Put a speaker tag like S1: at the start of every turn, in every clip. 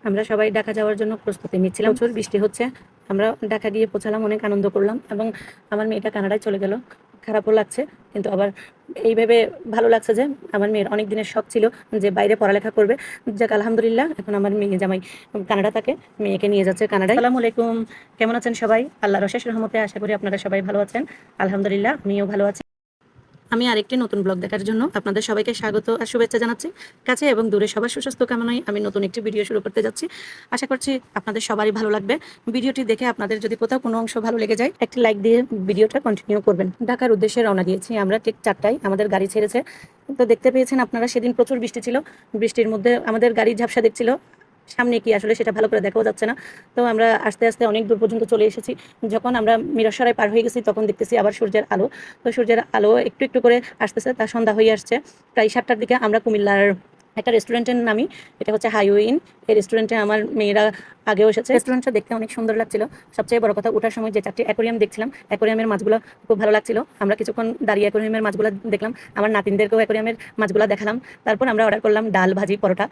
S1: আমরা সবাই ঢাকা যাওয়ার জন্য প্রস্তুতি নিচ্ছিলাম। প্রচুর বৃষ্টি হচ্ছে। আমরা ঢাকা গিয়ে পৌঁছালাম, অনেক আনন্দ করলাম এবং আমার মেয়েটা কানাডায় চলে গেল। খারাপও লাগছে, কিন্তু আবার এই ভেবে ভালো লাগছে যে আমার মেয়ের অনেক দিনের শখ ছিল যে বাইরে পড়ালেখা করবে। যাক আলহামদুলিল্লাহ, এখন আমার মেয়ে জামাই কানাডা থাকে, মেয়েকে নিয়ে যাচ্ছে কানাডায়। আসসালামু আলাইকুম, কেমন আছেন সবাই? আল্লাহর অশেষ রহমতে আশা করি আপনারা সবাই ভালো আছেন। আলহামদুলিল্লাহ, আমিও ভালো আছি। আমি আরেকটি নতুন ব্লগ দেখার জন্য আপনাদের সবাইকে স্বাগত আর শুভেচ্ছা জানাচ্ছি। কাছে এবং দূরে সবার সুস্বাস্থ্য কামনায় আমি নতুন একটি ভিডিও শুরু করতে যাচ্ছি। আশা করছি আপনাদের সবারই ভালো লাগবে। ভিডিওটি দেখে আপনাদের যদি কোথাও কোনো অংশ ভালো লেগে যায়, একটি লাইক দিয়ে ভিডিওটা কন্টিনিউ করবেন। ঢাকার উদ্দেশ্যে রওনা দিয়েছি আমরা ঠিক 4টায়, আমাদের গাড়ি ছেড়েছে। তো দেখতে পেয়েছেন আপনারা, সেদিন প্রচুর বৃষ্টি ছিল। বৃষ্টির মধ্যে আমাদের গাড়ি ঝাপসা দেখছিল, সামনে কি আসলে সেটা ভালো করে দেখাও যাচ্ছে না। তো আমরা আস্তে আস্তে অনেক দূর পর্যন্ত চলে এসেছি। যখন আমরা মিরসরাই পার হয়ে গেছি তখন দেখতেছি আবার সূর্যের আলো। তো সূর্যের আলো একটু একটু করে আসতেছে, তার সন্ধ্যা হয়ে আসছে। প্রায় 7টার দিকে আমরা কুমিল্লার একটা রেস্টুরেন্টের নামি, এটা হচ্ছে হাইওয়ে ইন। এই রেস্টুরেন্টে আমার মেয়েরা আগেও এসেছে। রেস্টুরেন্টটা দেখতে অনেক সুন্দর লাগছিল। সবচেয়ে বড় কথা, ওঠার সময় যে 4টি অ্যাকোরিয়াম দেখছিলাম, অ্যাকোরিয়ামের মাছগুলো খুব ভালো লাগছিল। আমরা কিছুক্ষণ দাঁড়িয়ে অ্যাকোরিয়ামের মাছগুলো দেখলাম, আমার নাতিনদেরকেও অ্যাকোরিয়ামের মাছগুলো দেখালাম। তারপর আমরা অর্ডার করলাম ডাল, ভাজি, পরোটা।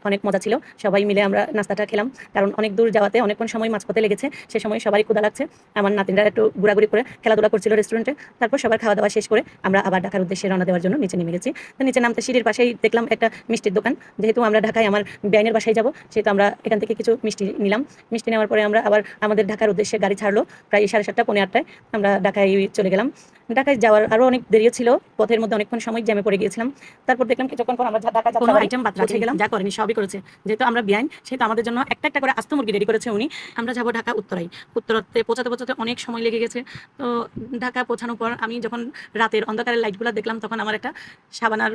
S1: অনেক মজা ছিল। সবাই মিলে আমরা নাস্তাটা খেলাম, কারণ অনেক দূর যাওয়াতে অনেকক্ষণ সময় মাঝপথে লেগেছে। সে সময় সবারই ক্ষুধা লাগছে। আমার নাতিনরা একটু ঘোরাঘুরি করে খেলাধুলা করছিল রেস্টুরেন্টে। তারপর সবার খাওয়া দাওয়া শেষ করে আমরা আবার ঢাকার উদ্দেশ্যে রওনা দেওয়ার জন্য নিচে নেমে গেছি। তো নিচে নামতে সিঁড়ির পাশেই দেখলাম একটা মিষ্টির দোকান। যেহেতু আমরা ঢাকায় আমার বেআইনের বাসায় যাব, সেহেতু আমরা এখান থেকে কিছু মিষ্টি নিলাম। মিষ্টি নেওয়ার পরে আমরা আবার আমাদের ঢাকার উদ্দেশ্যে গাড়ি ছাড়লো প্রায় 7:30 পৌনে 8টায়। আমরা ঢাকায় চলে গেলাম। ঢাকায় যাওয়ার আরও অনেক দেরিও ছিল, পথের মধ্যে অনেকক্ষণ সময় জ্যামে পড়ে গিয়েছিলাম। তারপর দেখলাম কিছুক্ষণ পর আমরা ঢাকা কোনো আইটেম বাদ রাখে গেলাম, যা করেনি সবই করেছে। যেহেতু আমরা বেআইন, সেহেতু আমাদের জন্য একটা একটা করে আস্ত মুরগি রেডি করেছে উনি। আমরা যাবো ঢাকা উত্তরায়। উত্তরাতে পৌঁছাতে পৌঁছাতে অনেক সময় লেগে গেছে। তো ঢাকা পৌঁছানোর পর আমি যখন রাতের অন্ধকারের লাইটগুলো দেখলাম, তখন আমার একটা শাবানার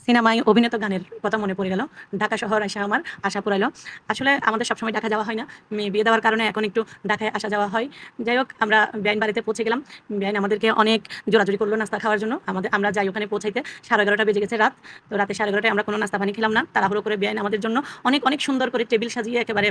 S1: সিনেমায় অভিনেত গানের কথা মনে পড়ে গেল। ঢাকা শহর আসা আমার আশা পুরাইলো। আসলে আমাদের সবসময় ঢাকা যাওয়া হয় না, মেয়ে বিয়ে দেওয়ার কারণে এখন একটু ঢাকায় আসা যাওয়া হয়। যাই হোক, আমরা বেআইন বাড়িতে পৌঁছে গেলাম। বেআইন আমাদেরকে অনেক জোরাজুরি করলো নাস্তা খাওয়ার জন্য। আমরা যাই ওখানে পৌঁছাইতে 11:30 বেজে গেছে রাত। তো রাতে 11:30টায় আমরা কোনো নাস্তা পানি খেলাম না। তাড়াহুড়ো করে বেআইন আমাদের জন্য অনেক অনেক সুন্দর করে টেবিল সাজিয়ে একেবারে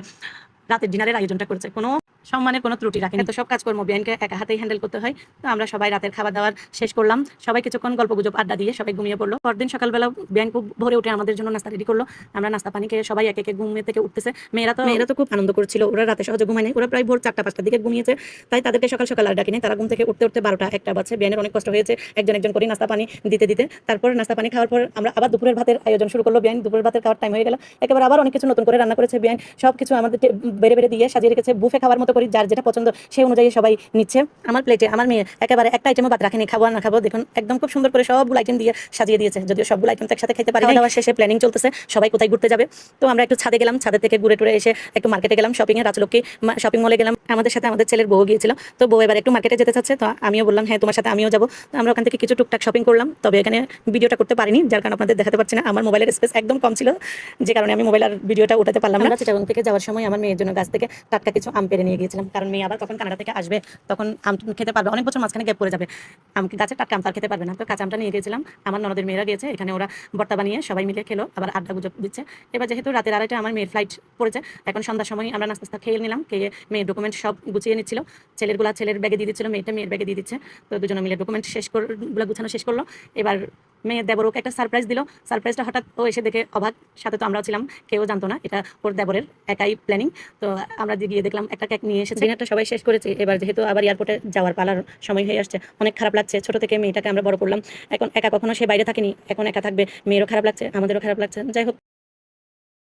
S1: রাতের ডিনারের আয়োজনটা করেছে। কোনো সম্মানের কোনো ত্রুটি রাখেনি। তো সব কাজকর্ম বেআইনকে একা হাতেই হ্যান্ডেল করতে হয়। তো আমরা সবাই রাতের খাবার দাবার শেষ করলাম, সবাই কিছুক্ষণ গল্প গুজব আড্ডা দিয়ে সবাই ঘুমিয়ে পড়লো। পরদিন সকালবেলা বেআইন খুব ভোরে উঠে আমাদের জন্য নাস্তা রেডি করলো। আমরা নাস্তা পানি খেয়ে সবাই এক একে ঘুমিয়ে থেকে উঠতেছে। মেয়েরা তো খুব আনন্দ করছিল, ওরা রাতে সহজে ঘুমায় নাই। ওরা প্রায় ভোর 4টা-5টার দিকে ঘুমিয়েছে। তাই তাদেরকে সকাল সকাল আর ডাকিনি। তারা ঘুম থেকে উঠতে উঠতে 12টা-1টা বাজছে। বেআইনের অনেক কষ্ট হয়েছে একজন একজন করে নাস্তা পানি দিতে দিতে। তারপর নাস্তা পানি খাওয়ার পর আমরা আবার দুপুরের ভাতের আয়োজন শুরু করলো। বেআইন দুপুরের ভাতের খাওয়ার টাইম হয়ে গেল। একেবারে আবার অনেক কিছু নতুন করে রান্না করেছে বেআইন। সবকিছু আমাদের বেড়ে বেড়ে দিয়ে সাজিয়ে রেখেছে। বুফে খাওয়ার মতো করে যার যেটা পছন্দ সেই অনুযায়ী সবাই নিচ্ছে। আমার প্লেটে আমার মেয়ে একেবারে একটা আইটেমও বাদ রাখেনি, খাবো আর না খাবো দেখুন একদম খুব সুন্দর করে সবগুলো আইটেম দিয়ে সাজিয়ে দিয়েছে। যদিও সবগুলো আইটেম তো একসাথে খেতে পারি। খাওয়া দাওয়া শেষে প্ল্যানিং চলতেছে সবাই কোথায় ঘুরতে যাবে। তো আমরা একটু ছাদে গেলাম, ছাদে থেকে ঘুরে টুরে এসে একটু মার্কেটে গেলাম, শপিং এ রাজলক্ষ্মী শপিং মলে গেলাম। আমাদের সাথে আমাদের ছেলের বউ গিয়েছিল। তো বউ এবার একটু মার্কেটে যেতে চাচ্ছে, তো আমিও বললাম হ্যাঁ তোমার সাথে আমিও যাবো। তো আমরা ওখান থেকে কিছু টুকটাক শপিং করলাম। তবে এখানে ভিডিওটা করতে পারিনি, যার কারণে আপনাদের দেখাতে পারছি না। আমার মোবাইলের স্পেস একদম কম ছিল, যে কারণে আমি মোবাইলের ভিডিওটা উঠাতে পারলাম না। চিটাগং থেকে যাওয়ার সময় আমার মেয়ের জন্য গাছ থেকে টাটকা কিছু আম পেড়ে নিয়ে গিয়েছিলাম, কারণ মেয়ে আবার তখন কানাডা থেকে আসবে, তখন আম খেতে পারবে। অনেক বছর মাঝখানে গ্যাপ পড়ে যাবে, গাছের টাটকা আম তার খেতে পারবে না। তো কাঁচা আমটা নিয়ে গিয়েছিলাম। আমার ননদের মেয়েরা গিয়েছে, এখানে ওরা ভর্তা বানিয়ে সবাই মিলে খেলো, আবার আড্ডা গুজব দিচ্ছে। এবার যেহেতু রাতের 2:30টায় আমার মেয়ের ফ্লাইট পড়েছে, এখন সন্ধ্যার সময় আমরা নাস্তা খেয়ে নিলাম। খেয়ে মেয়ের ডকুমেন্ট সব গুছিয়ে নিচ্ছিল। ছেলেরগুলা ছেলের ব্যাগে দিয়ে দিচ্ছিল, মেয়েটা মেয়ের ব্যাগে দিয়ে দিচ্ছে। তো দুজনে মিলে ডকুমেন্ট গুছানো শেষ করলো। এবার মেয়ের দেবর ওকে একটা সারপ্রাইজ দিল। সারপ্রাইজটা হঠাৎ ও এসে দেখে অবাক, সাথে তো আমরাও ছিলাম, কেউ জানতো না এটা ওর দেবরের একাই প্ল্যানিং। তো আমরা গিয়ে দেখলাম একটা কেক নিয়ে এসেছে। ডিনারটা সবাই শেষ করেছে। এবার যেহেতু আবার এয়ারপোর্টে যাওয়ার পালার সময় হয়ে আসছে, অনেক খারাপ লাগছে। ছোট থেকে মেয়েটাকে আমরা বড় করলাম, এখন একা কখনো সে বাইরে থাকেনি, এখন একা থাকবে। মেয়েরও খারাপ লাগছে, আমাদেরও খারাপ লাগছে। যাই হোক,